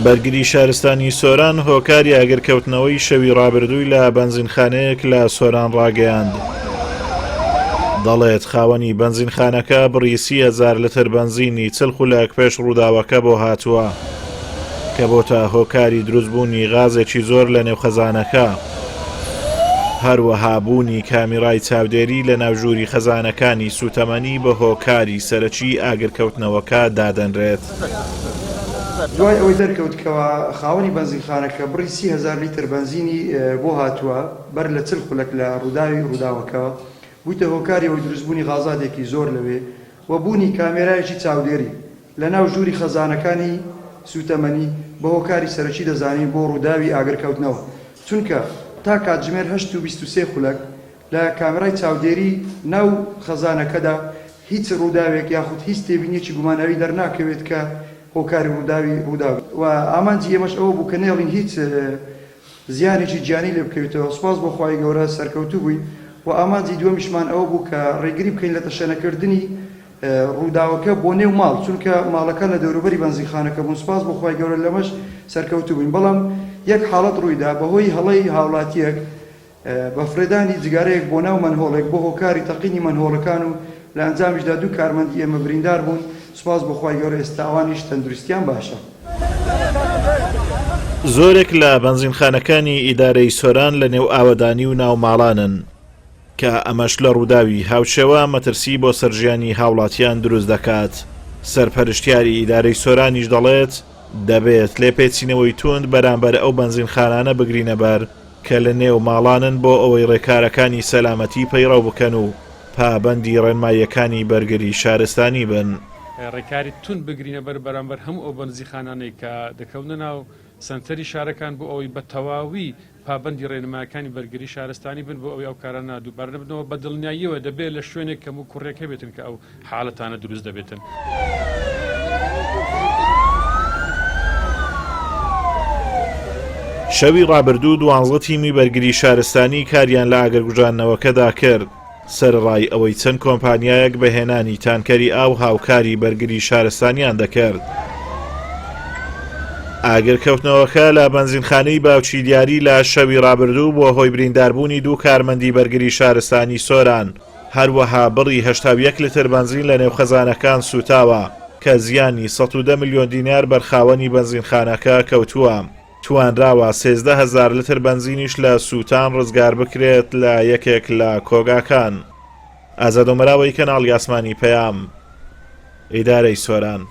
بەرگری شارستانی سۆران هۆکاری ئاگرکەوتنەوەی شەوی ڕابردووی لە بەنزینخانەیەک لە سۆران ڕاگەیاند. دەڵێت خاوەنی بەنزینخانەکە بڕی 30,000 لتر بەنزینی چلخولەک پێش ڕووداوەکە بۆ هاتووە کە بۆتە هۆکاری دروستبوونی غازێکی زۆر لە نێو خەزانەکە. هەروەها بوونی کامیرای چاودێری لە ناوژووری خەزانەکانی سوتەمەنی بە هۆکاری سەرەکی ئاگرکەوتنەوەکە دادەنرێت. دوای ئەوەی دەرکەوتکەوە خاوەنی بەنزینخانەکە بڕی 30,000 لیتر بەنزینی بۆ هاتووە بەر لە چل خولەک لە ڕووداوەکەوە بوویتە هۆکاری ئەوەی دروستبوونی غازادێکی زۆر لەوێ و بوونی کامێرایەکی چاودێری لە ناو ژووری خەزانەکانی سوتەمەنی بە هۆکاری سەرەکی دەزانین بۆ ڕووداوی ئاگرکەوتنەوە، چونکە تا کاتژمێر 8:23 خولەک لە کامێرای چاودێری ناو خەزانەکەدا هیچ ڕووداوێک یاخود هیچ تێبینیەکی گوماناوی دەرناکەوێت کە هۆکاری ڕووداوی و ئامانجی ئێمەش ئەوە بوو کە نێڵین هیچ زیانێکی گیانی لێ بکەوێتەوە. سوپاس بۆ خوای گەورە سەرکەوتوو بووین و ئامانجی دووەمیشمان ئەوە بوو کە ڕێگری بکەین لە تەشەنەکردنی ڕووداوەکە بۆ نێو ماڵ، چونکە ماڵەکە لە دەوروبەری بەنزینخانەکە بوون. سوپاس بۆ خوای گەورە لەمەش سەرکەوتوو بووین. بەڵام یەک حاڵەت ڕوویدا بەهۆی هەڵەی هاوڵاتیەک بە فرێدانی جگارەیەک بۆ ناو منهۆڵێک بۆ هۆکاری تەقینی منهۆڵەکان و لە ئەنجامیشدا دوو کارمەندی ئێمە بریندار بوون. سوپاس بۆ خوای گەورە ئێستا ئەوانیش تەندروستیان باشە. زۆرێک لە بەنزینخانەکانی ئیدارەی سۆران لە نێو ئاوەدانی و ناو ماڵانن کە ئەمەش لە ڕووداوی هاوچێوە مەترسی بۆ سەرژیانی هاوڵاتیان دروست دەکات. سەرپەرشتیاری ئیدارەی سۆرانیش دەڵێت دەبێت لێپێچینەوەی توند بەرامبەر ئەو بەنزینخانانە بگرینە بەر کە لە نێو ماڵانن بۆ ئەوەی ڕێکارەکانی سەلامەتی پەیڕەو بکەن و پابەندی ڕێنماییەکانی بەرگری شارستانی بن. ڕێکاری تون بگرینە بەر بەرامبەر هەموو ئەو بەنزیخانانەی کە دەکەونە ناو سنتەری شارەکان بۆ ئەوەی بە تەواوی پابەندی ڕێنماییەکانی بەرگری شارستانی بن بۆ ئەوەی ئەو کارانە دووبارە نەبنەوە بە دڵنیاییەوە دەبێت لە شوێنێک کەم و کوڕێک هەبێتن کە ئەو حاڵەتانە دروست دەبێتن. شەوی ڕابردوو 12 تیمی بەرگری شارستانی کاریان لە ئاگرگوژانەوەکەدا کرد سەرڕای ئەوەی چەند کۆمپانیایەک بەهێنانی تانکەری ئاو هاوکاری بەرگری شارستانیان دەکرد. ئاگرکەوتنەوەکە لە بەنزینخانەی باوچی دیاری لە شەوی ڕابردوو بۆ هۆی برینداربوونی دوو کارمەندی بەرگری شارستانی سۆران، هەروەها بڕی 81 لتر بەنزین لە نێو خەزانەکان سوتاوە کە زیانی 110 ملیۆن دینار بەرخاوەنی بەنزینخانەکە کەوتووە. توانراوە 13,000 لتر بەنزینیش لە سووتان ڕزگار بکرێت لە یەکێک لە کۆگاکان. ئازادۆمەراوەی کەناڵی ئاسمانی پەیام، ئیدارەی سۆران.